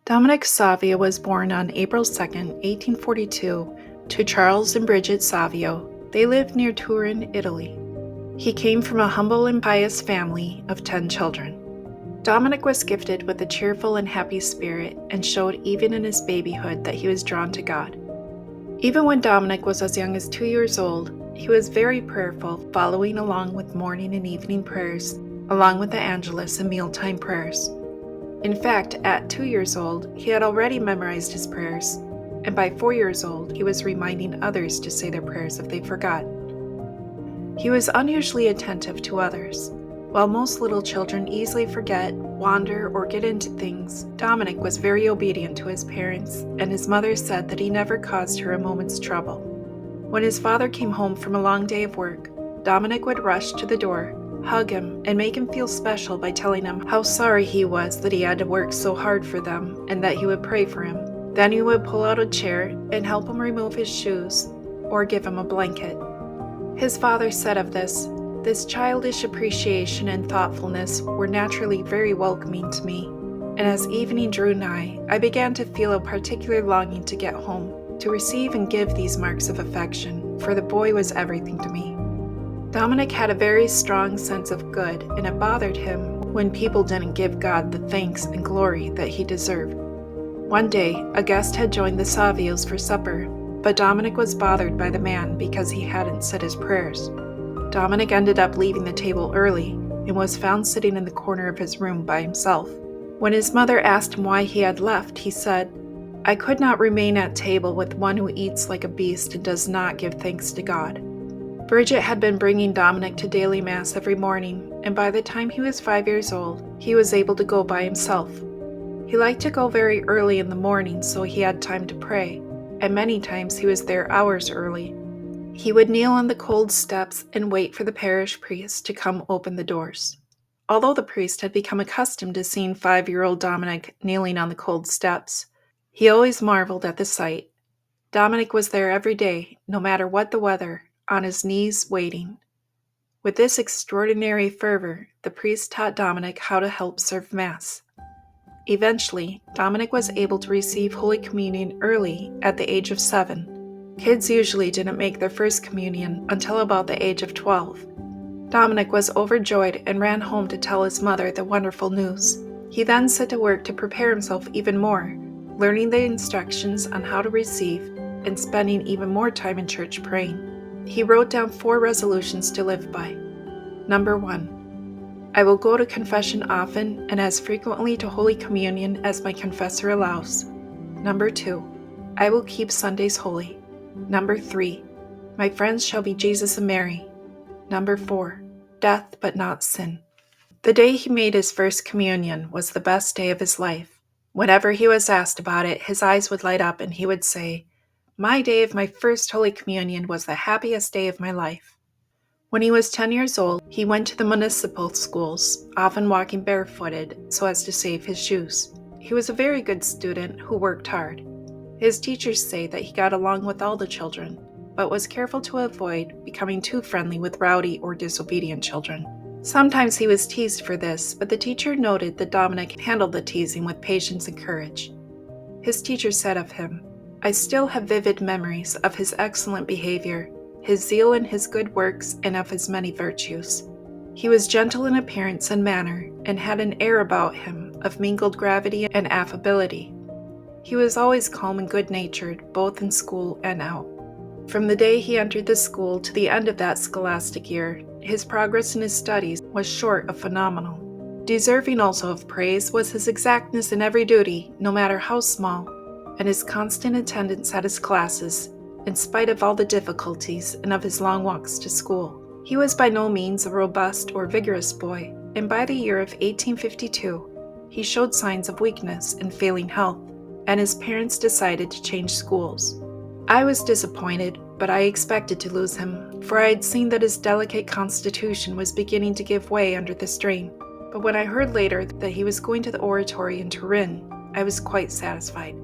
Dominic Savio was born on April 2, 1842, to Charles and Bridget Savio. They lived near Turin, Italy. He came from a humble and pious family of 10 children. Dominic was gifted with a cheerful and happy spirit and showed even in his babyhood that he was drawn to God. Even when Dominic was as young as 2 years old, he was very prayerful, following along with morning and evening prayers, along with the Angelus and mealtime prayers. In fact, at 2 years old, he had already memorized his prayers, and by 4 years old, he was reminding others to say their prayers if they forgot. He was unusually attentive to others. While most little children easily forget, wander, or get into things, Dominic was very obedient to his parents, and his mother said that he never caused her a moment's trouble. When his father came home from a long day of work, Dominic would rush to the door, hug him, and make him feel special by telling him how sorry he was that he had to work so hard for them and that he would pray for him. Then he would pull out a chair and help him remove his shoes or give him a blanket. His father said of this childish appreciation and thoughtfulness were naturally very welcoming to me, and as evening drew nigh, I began to feel a particular longing to get home, to receive and give these marks of affection, for the boy was everything to me. Dominic had a very strong sense of good, and it bothered him when people didn't give God the thanks and glory that he deserved. One day, a guest had joined the Savios for supper, but Dominic was bothered by the man because he hadn't said his prayers. Dominic ended up leaving the table early and was found sitting in the corner of his room by himself. When his mother asked him why he had left, he said, "I could not remain at table with one who eats like a beast and does not give thanks to God." Bridget had been bringing Dominic to daily mass every morning, and by the time he was 5 years old, he was able to go by himself. He liked to go very early in the morning so he had time to pray, and many times he was there hours early. He would kneel on the cold steps and wait for the parish priest to come open the doors. Although the priest had become accustomed to seeing 5-year-old Dominic kneeling on the cold steps, he always marveled at the sight. Dominic was there every day, no matter what the weather, on his knees waiting. With this extraordinary fervor, the priest taught Dominic how to help serve Mass. Eventually, Dominic was able to receive Holy Communion early at the age of 7. Kids usually didn't make their first communion until about the age of 12. Dominic was overjoyed and ran home to tell his mother the wonderful news. He then set to work to prepare himself even more, learning the instructions on how to receive and spending even more time in church praying. He wrote down 4 resolutions to live by. Number 1. I will go to confession often and as frequently to Holy Communion as my confessor allows. Number 2. I will keep Sundays holy. Number 3. My friends shall be Jesus and Mary. Number 4. Death but not sin. The day he made his first communion was the best day of his life. Whenever he was asked about it, his eyes would light up and he would say, "My day of my first Holy Communion was the happiest day of my life." When he was 10 years old, he went to the municipal schools, often walking barefooted so as to save his shoes. He was a very good student who worked hard. His teachers say that he got along with all the children, but was careful to avoid becoming too friendly with rowdy or disobedient children. Sometimes he was teased for this, but the teacher noted that Dominic handled the teasing with patience and courage. His teacher said of him, "I still have vivid memories of his excellent behavior, his zeal in his good works, and of his many virtues. He was gentle in appearance and manner, and had an air about him of mingled gravity and affability. He was always calm and good-natured, both in school and out. From the day he entered the school to the end of that scholastic year, his progress in his studies was short of phenomenal. Deserving also of praise was his exactness in every duty, no matter how small, and his constant attendance at his classes, in spite of all the difficulties and of his long walks to school. He was by no means a robust or vigorous boy, and by the year of 1852, he showed signs of weakness and failing health, and his parents decided to change schools. I was disappointed, but I expected to lose him, for I had seen that his delicate constitution was beginning to give way under the strain. But when I heard later that he was going to the oratory in Turin, I was quite satisfied."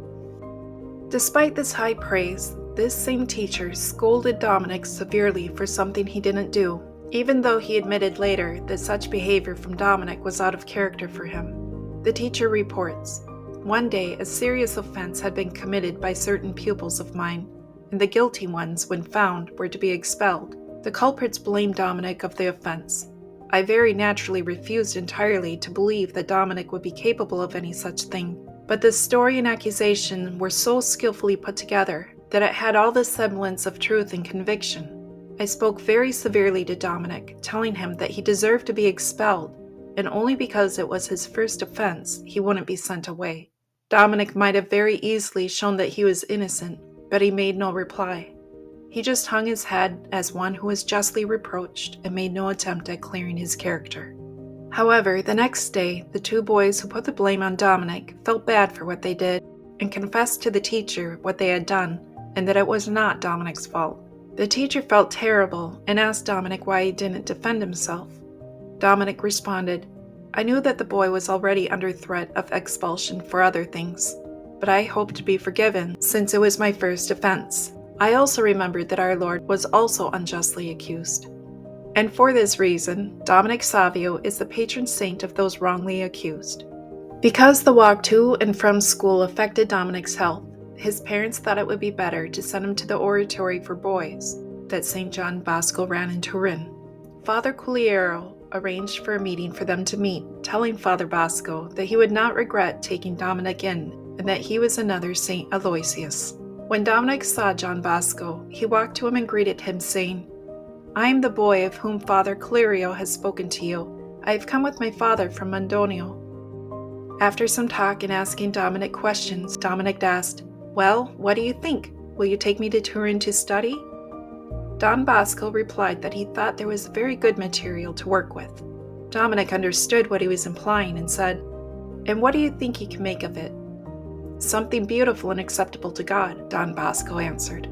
Despite this high praise, this same teacher scolded Dominic severely for something he didn't do, even though he admitted later that such behavior from Dominic was out of character for him. The teacher reports, One day, a serious offense had been committed by certain pupils of mine, and the guilty ones, when found, were to be expelled. The culprits blamed Dominic of the offense. I very naturally refused entirely to believe that Dominic would be capable of any such thing, but the story and accusation were so skillfully put together that it had all the semblance of truth and conviction. I spoke very severely to Dominic, telling him that he deserved to be expelled, and only because it was his first offense he wouldn't be sent away. Dominic might have very easily shown that he was innocent, but he made no reply. He just hung his head as one who was justly reproached and made no attempt at clearing his character. However, the next day, the two boys who put the blame on Dominic felt bad for what they did and confessed to the teacher what they had done and that it was not Dominic's fault. The teacher felt terrible and asked Dominic why he didn't defend himself. Dominic responded, "I knew that the boy was already under threat of expulsion for other things, but I hoped to be forgiven since it was my first offense. I also remembered that our Lord was also unjustly accused. And for this reason, Dominic Savio is the patron saint of those wrongly accused." Because the walk to and from school affected Dominic's health, his parents thought it would be better to send him to the oratory for boys that St. Don Bosco ran in Turin. Father Culiero arranged for a meeting for them to meet, telling Father Bosco that he would not regret taking Dominic in and that he was another St. Aloysius. When Dominic saw Don Bosco, he walked to him and greeted him, saying, "I am the boy of whom Father Culiero has spoken to you. I have come with my father from Mondonio." After some talk and asking Dominic questions, Dominic asked, "Well, what do you think? Will you take me to Turin to study?" Don Bosco replied that he thought there was very good material to work with. Dominic understood what he was implying and said, "And what do you think you can make of it?" "Something beautiful and acceptable to God," Don Bosco answered.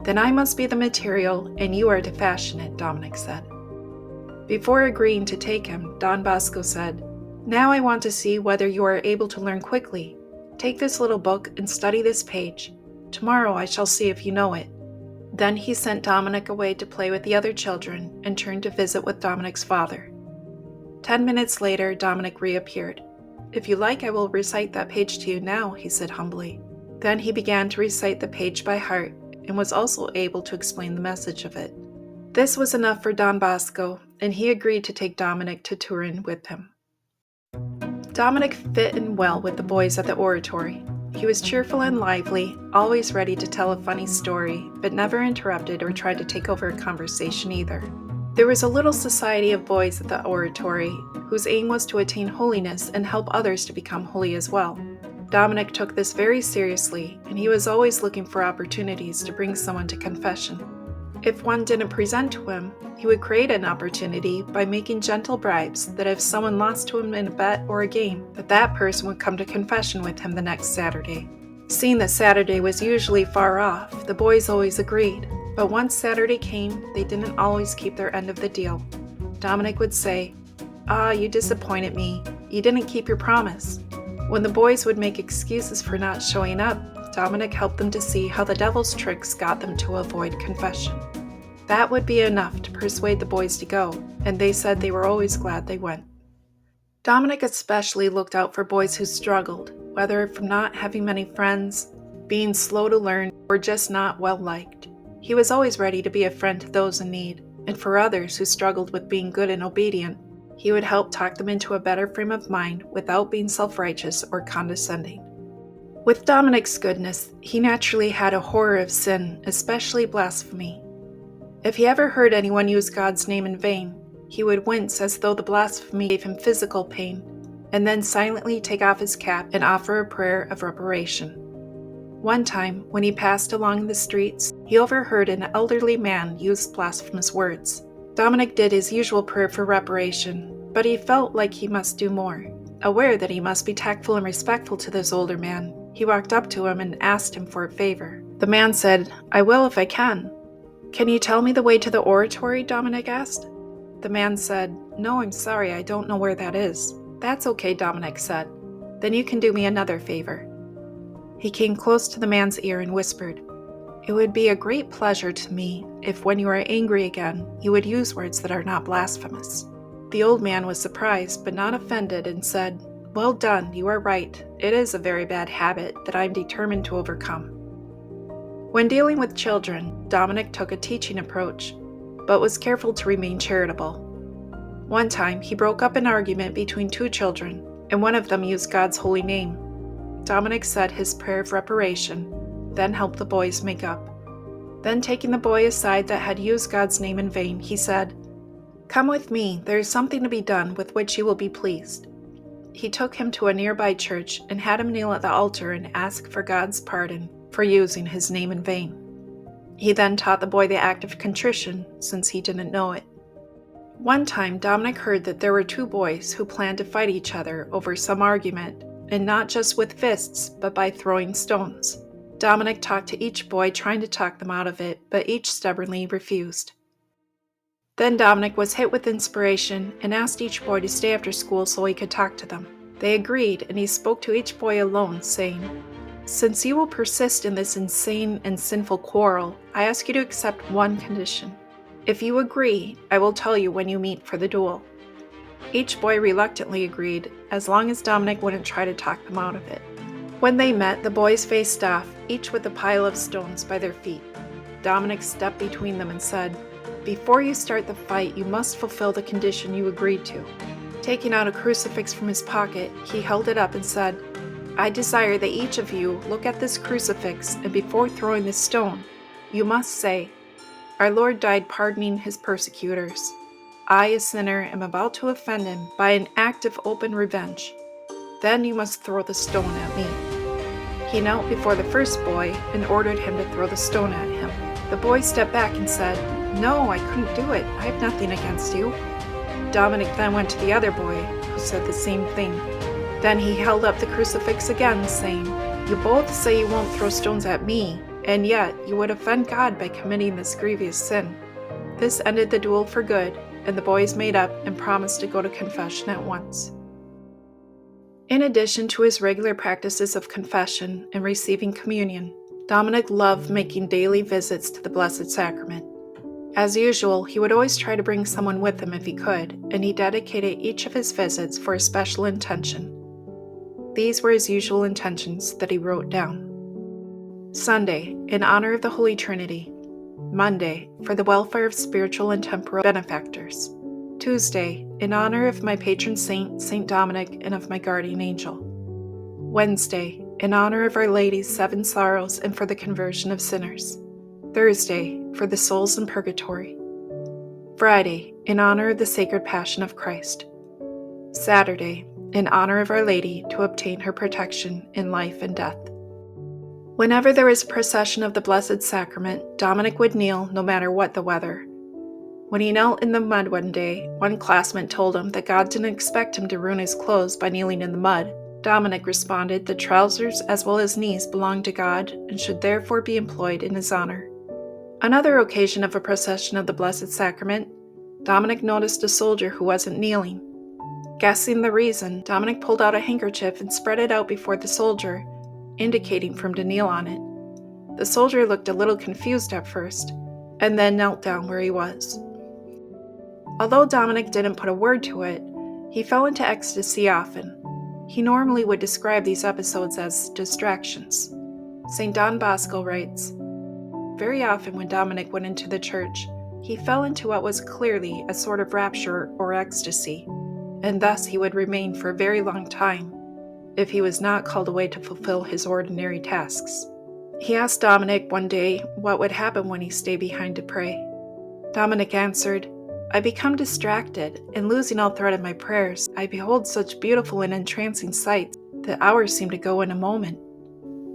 "Then I must be the material, and you are to fashion it," Dominic said. Before agreeing to take him, Don Bosco said, "Now I want to see whether you are able to learn quickly. Take this little book and study this page. Tomorrow I shall see if you know it." Then he sent Dominic away to play with the other children and turned to visit with Dominic's father. 10 minutes later, Dominic reappeared. "If you like, I will recite that page to you now," he said humbly. Then he began to recite the page by heart and was also able to explain the message of it. This was enough for Don Bosco, and he agreed to take Dominic to Turin with him. Dominic fit in well with the boys at the oratory. He was cheerful and lively, always ready to tell a funny story, but never interrupted or tried to take over a conversation either. There was a little society of boys at the oratory whose aim was to attain holiness and help others to become holy as well. Dominic took this very seriously, and he was always looking for opportunities to bring someone to confession. If one didn't present to him, he would create an opportunity by making gentle bribes that if someone lost to him in a bet or a game, that person would come to confession with him the next Saturday. Seeing that Saturday was usually far off, the boys always agreed, but once Saturday came, they didn't always keep their end of the deal. Dominic would say, "Ah, you disappointed me. You didn't keep your promise." When the boys would make excuses for not showing up, Dominic helped them to see how the devil's tricks got them to avoid confession. That would be enough to persuade the boys to go, and they said they were always glad they went. Dominic especially looked out for boys who struggled, whether from not having many friends, being slow to learn, or just not well liked. He was always ready to be a friend to those in need, and for others who struggled with being good and obedient, he would help talk them into a better frame of mind without being self-righteous or condescending. With Dominic's goodness, he naturally had a horror of sin, especially blasphemy. If he ever heard anyone use God's name in vain, he would wince as though the blasphemy gave him physical pain, and then silently take off his cap and offer a prayer of reparation. One time, when he passed along the streets, he overheard an elderly man use blasphemous words. Dominic did his usual prayer for reparation, but he felt like he must do more. Aware that he must be tactful and respectful to this older man, he walked up to him and asked him for a favor. The man said, "I will if I can." "Can you tell me the way to the oratory?" Dominic asked. The man said, "No, I'm sorry, I don't know where that is." "That's okay," Dominic said. "Then you can do me another favor." He came close to the man's ear and whispered, "It would be a great pleasure to me if when you are angry again, you would use words that are not blasphemous." The old man was surprised but not offended and said, "Well done, you are right. It is a very bad habit that I am determined to overcome." When dealing with children, Dominic took a teaching approach, but was careful to remain charitable. One time, he broke up an argument between two children, and one of them used God's holy name. Dominic said his prayer of reparation, then helped the boys make up. Then, taking the boy aside that had used God's name in vain, he said, "Come with me, there is something to be done with which you will be pleased." He took him to a nearby church and had him kneel at the altar and ask for God's pardon for using his name in vain. He then taught the boy the act of contrition, since he didn't know it. One time, Dominic heard that there were two boys who planned to fight each other over some argument, and not just with fists, but by throwing stones. Dominic talked to each boy, trying to talk them out of it, but each stubbornly refused. Then Dominic was hit with inspiration and asked each boy to stay after school so he could talk to them. They agreed, and he spoke to each boy alone, saying, "Since you will persist in this insane and sinful quarrel, I ask you to accept one condition. If you agree, I will tell you when you meet for the duel." Each boy reluctantly agreed, as long as Dominic wouldn't try to talk them out of it. When they met, the boys faced off, each with a pile of stones by their feet. Dominic stepped between them and said, "Before you start the fight, you must fulfill the condition you agreed to." Taking out a crucifix from his pocket, he held it up and said, "I desire that each of you look at this crucifix, and before throwing the stone, you must say, 'Our Lord died pardoning his persecutors. I, a sinner, am about to offend him by an act of open revenge. Then you must throw the stone at me.'" He knelt before the first boy and ordered him to throw the stone at him. The boy stepped back and said, "No, I couldn't do it. I have nothing against you." Dominic then went to the other boy, who said the same thing. Then he held up the crucifix again, saying, "You both say you won't throw stones at me, and yet you would offend God by committing this grievous sin." This ended the duel for good, and the boys made up and promised to go to confession at once. In addition to his regular practices of confession and receiving communion, Dominic loved making daily visits to the Blessed Sacrament. As usual, he would always try to bring someone with him if he could, and he dedicated each of his visits for a special intention. These were his usual intentions that he wrote down. Sunday, in honor of the Holy Trinity. Monday, for the welfare of spiritual and temporal benefactors. Tuesday, in honor of my patron saint, St. Dominic, and of my guardian angel. Wednesday, in honor of Our Lady's 7 sorrows and for the conversion of sinners. Thursday, for the souls in purgatory. Friday, in honor of the Sacred Passion of Christ. Saturday, in honor of Our Lady to obtain her protection in life and death. Whenever there was a procession of the Blessed Sacrament, Dominic would kneel no matter what the weather. When he knelt in the mud one day, one classmate told him that God didn't expect him to ruin his clothes by kneeling in the mud. Dominic responded that trousers as well as knees belonged to God and should therefore be employed in his honor. Another occasion of a procession of the Blessed Sacrament, Dominic noticed a soldier who wasn't kneeling. Guessing the reason, Dominic pulled out a handkerchief and spread it out before the soldier, indicating for him to kneel on it. The soldier looked a little confused at first, and then knelt down where he was. Although Dominic didn't put a word to it, he fell into ecstasy often. He normally would describe these episodes as distractions. St. Don Bosco writes, "Very often when Dominic went into the church, he fell into what was clearly a sort of rapture or ecstasy, and thus he would remain for a very long time, if he was not called away to fulfill his ordinary tasks." He asked Dominic one day what would happen when he stayed behind to pray. Dominic answered, "I become distracted, and losing all thread of my prayers, I behold such beautiful and entrancing sights that hours seem to go in a moment."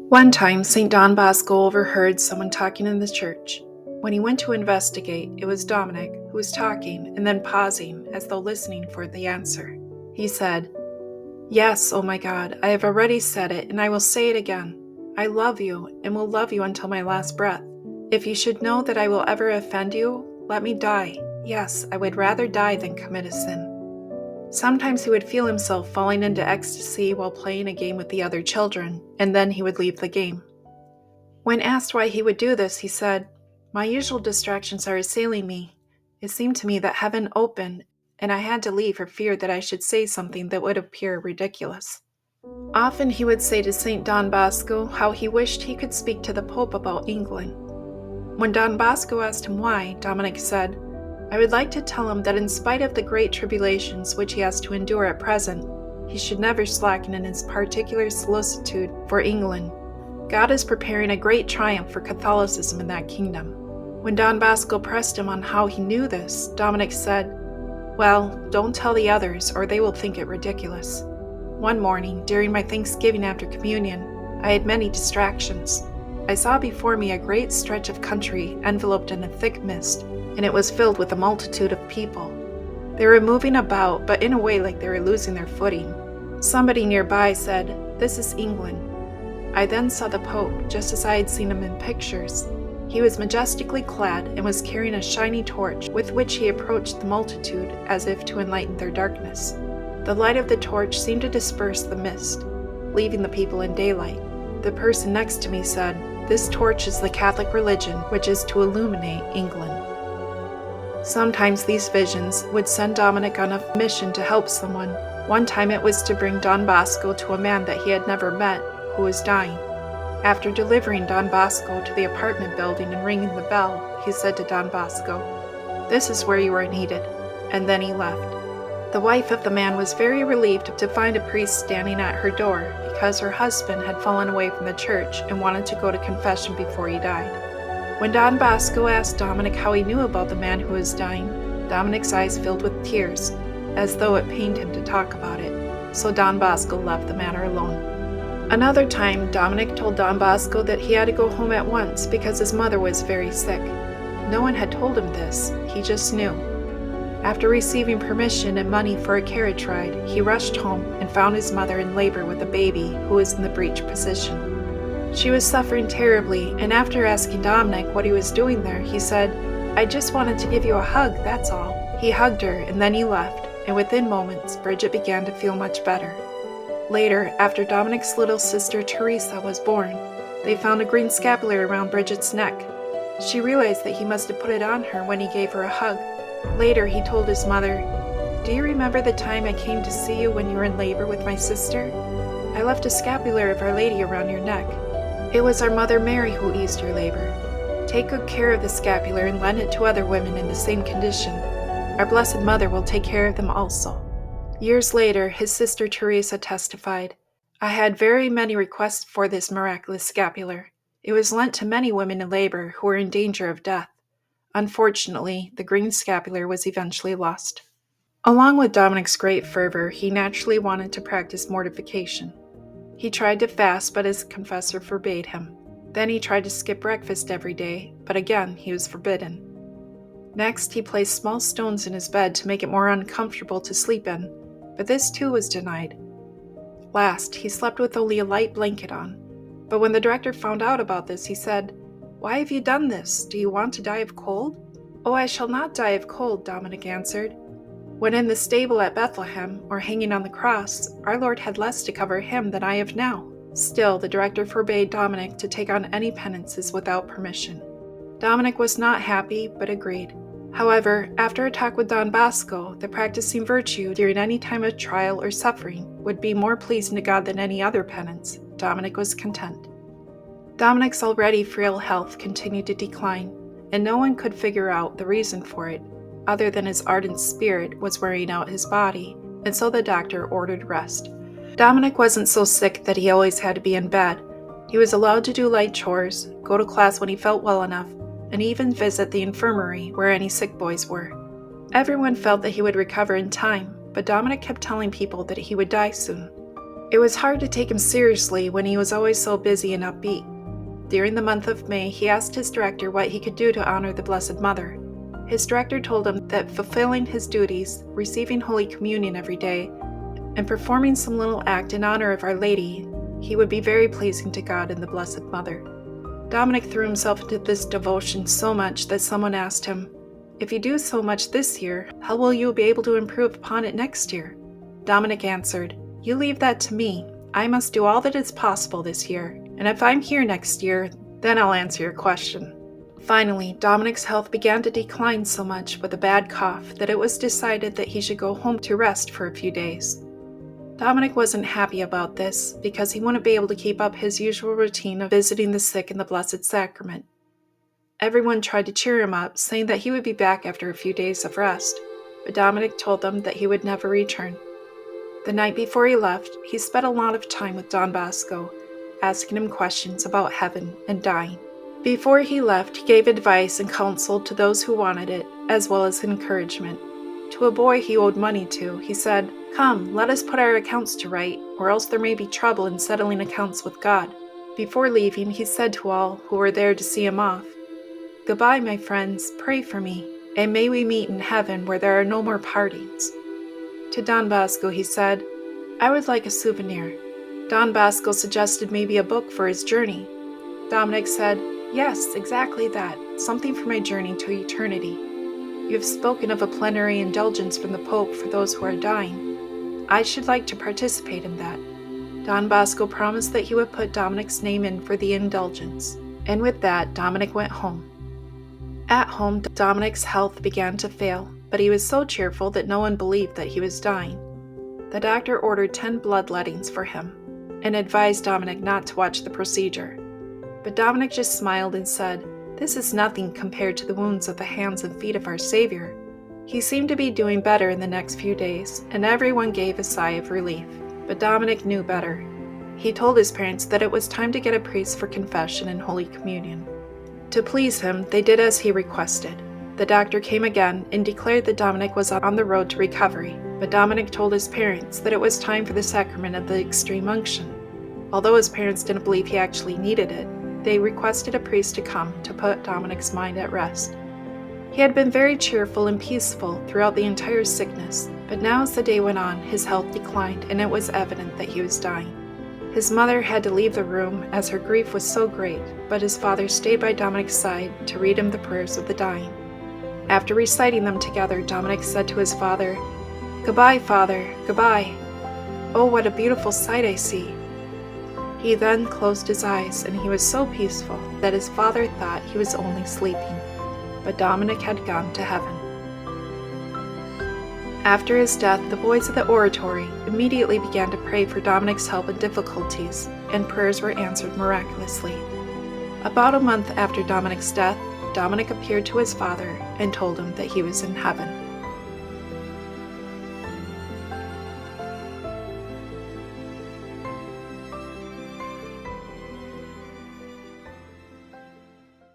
One time, St. Don Bosco overheard someone talking in the church. When he went to investigate, it was Dominic, who was talking and then pausing as though listening for the answer. He said, "Yes, oh my God, I have already said it, and I will say it again. I love you, and will love you until my last breath. If you should know that I will ever offend you, let me die. Yes, I would rather die than commit a sin." Sometimes he would feel himself falling into ecstasy while playing a game with the other children, and then he would leave the game. When asked why he would do this, he said, "My usual distractions are assailing me. It seemed to me that heaven opened, and I had to leave for fear that I should say something that would appear ridiculous. Often he would say to St. Don Bosco how he wished he could speak to the Pope about England. When Don Bosco asked him why, Dominic said, "I would like to tell him that in spite of the great tribulations which he has to endure at present, he should never slacken in his particular solicitude for England. God is preparing a great triumph for Catholicism in that kingdom." When Don Bosco pressed him on how he knew this, Dominic said, "Well, don't tell the others, or they will think it ridiculous. One morning, during my Thanksgiving after communion, I had many distractions. I saw before me a great stretch of country enveloped in a thick mist, and it was filled with a multitude of people. They were moving about, but in a way like they were losing their footing. Somebody nearby said, 'This is England.' I then saw the Pope, just as I had seen him in pictures. He was majestically clad and was carrying a shiny torch with which he approached the multitude as if to enlighten their darkness. The light of the torch seemed to disperse the mist, leaving the people in daylight. The person next to me said, 'This torch is the Catholic religion which is to illuminate England.'" Sometimes these visions would send Dominic on a mission to help someone. One time it was to bring Don Bosco to a man that he had never met, who was dying. After delivering Don Bosco to the apartment building and ringing the bell, he said to Don Bosco, "This is where you are needed," and then he left. The wife of the man was very relieved to find a priest standing at her door because her husband had fallen away from the church and wanted to go to confession before he died. When Don Bosco asked Dominic how he knew about the man who was dying, Dominic's eyes filled with tears, as though it pained him to talk about it, so Don Bosco left the matter alone. Another time, Dominic told Don Bosco that he had to go home at once because his mother was very sick. No one had told him this, he just knew. After receiving permission and money for a carriage ride, he rushed home and found his mother in labor with a baby who was in the breech position. She was suffering terribly, and after asking Dominic what he was doing there, he said, "I just wanted to give you a hug, that's all." He hugged her, and then he left, and within moments, Bridget began to feel much better. Later, after Dominic's little sister Teresa was born, they found a green scapular around Bridget's neck. She realized that he must have put it on her when he gave her a hug. Later, he told his mother, "Do you remember the time I came to see you when you were in labor with my sister? I left a scapular of Our Lady around your neck. It was our Mother Mary who eased your labor. Take good care of the scapular and lend it to other women in the same condition. Our Blessed Mother will take care of them also." Years later, his sister Teresa testified, "I had very many requests for this miraculous scapular. It was lent to many women in labor who were in danger of death. Unfortunately, the green scapular was eventually lost." Along with Dominic's great fervor, he naturally wanted to practice mortification. He tried to fast, but his confessor forbade him. Then he tried to skip breakfast every day, but again he was forbidden. Next, he placed small stones in his bed to make it more uncomfortable to sleep in, but this too was denied. Last, he slept with only a light blanket on. But when the director found out about this, he said, "Why have you done this? Do you want to die of cold?" "Oh, I shall not die of cold," Dominic answered. "When in the stable at Bethlehem, or hanging on the cross, our Lord had less to cover him than I have now." Still, the director forbade Dominic to take on any penances without permission. Dominic was not happy, but agreed. However, after a talk with Don Bosco, that practicing virtue during any time of trial or suffering would be more pleasing to God than any other penance, Dominic was content. Dominic's already frail health continued to decline, and no one could figure out the reason for it, other than his ardent spirit was wearing out his body, and so the doctor ordered rest. Dominic wasn't so sick that he always had to be in bed. He was allowed to do light chores, go to class when he felt well enough, and even visit the infirmary where any sick boys were. Everyone felt that he would recover in time, but Dominic kept telling people that he would die soon. It was hard to take him seriously when he was always so busy and upbeat. During the month of May, he asked his director what he could do to honor the Blessed Mother. His director told him that fulfilling his duties, receiving Holy Communion every day, and performing some little act in honor of Our Lady, he would be very pleasing to God and the Blessed Mother. Dominic threw himself into this devotion so much that someone asked him, "If you do so much this year, how will you be able to improve upon it next year?" Dominic answered, "You leave that to me. I must do all that is possible this year, and if I'm here next year, then I'll answer your question." Finally, Dominic's health began to decline so much with a bad cough that it was decided that he should go home to rest for a few days. Dominic wasn't happy about this because he wouldn't be able to keep up his usual routine of visiting the sick in the Blessed Sacrament. Everyone tried to cheer him up, saying that he would be back after a few days of rest, but Dominic told them that he would never return. The night before he left, he spent a lot of time with Don Bosco, asking him questions about heaven and dying. Before he left, he gave advice and counsel to those who wanted it, as well as encouragement. To a boy he owed money to, he said, "Come, let us put our accounts to right, or else there may be trouble in settling accounts with God." Before leaving, he said to all who were there to see him off, "Goodbye, my friends, pray for me, and may we meet in heaven where there are no more partings." To Don Bosco he said, "I would like a souvenir." Don Bosco suggested maybe a book for his journey. Dominic said, "Yes, exactly that, something for my journey to eternity. You have spoken of a plenary indulgence from the Pope for those who are dying. I should like to participate in that." Don Bosco promised that he would put Dominic's name in for the indulgence, and with that, Dominic went home. At home, Dominic's health began to fail, but he was so cheerful that no one believed that he was dying. The doctor ordered 10 bloodlettings for him, and advised Dominic not to watch the procedure. But Dominic just smiled and said, "This is nothing compared to the wounds of the hands and feet of our Savior." He seemed to be doing better in the next few days, and everyone gave a sigh of relief. But Dominic knew better. He told his parents that it was time to get a priest for confession and Holy Communion. To please him, they did as he requested. The doctor came again and declared that Dominic was on the road to recovery, but Dominic told his parents that it was time for the sacrament of the extreme unction. Although his parents didn't believe he actually needed it, they requested a priest to come to put Dominic's mind at rest. He had been very cheerful and peaceful throughout the entire sickness, but now as the day went on, his health declined and it was evident that he was dying. His mother had to leave the room as her grief was so great, but his father stayed by Dominic's side to read him the prayers of the dying. After reciting them together, Dominic said to his father, "Goodbye, Father, goodbye. Oh, what a beautiful sight I see." He then closed his eyes, and he was so peaceful that his father thought he was only sleeping, but Dominic had gone to heaven. After his death, the boys of the oratory immediately began to pray for Dominic's help in difficulties, and prayers were answered miraculously. About a month after Dominic's death, Dominic appeared to his father and told him that he was in heaven.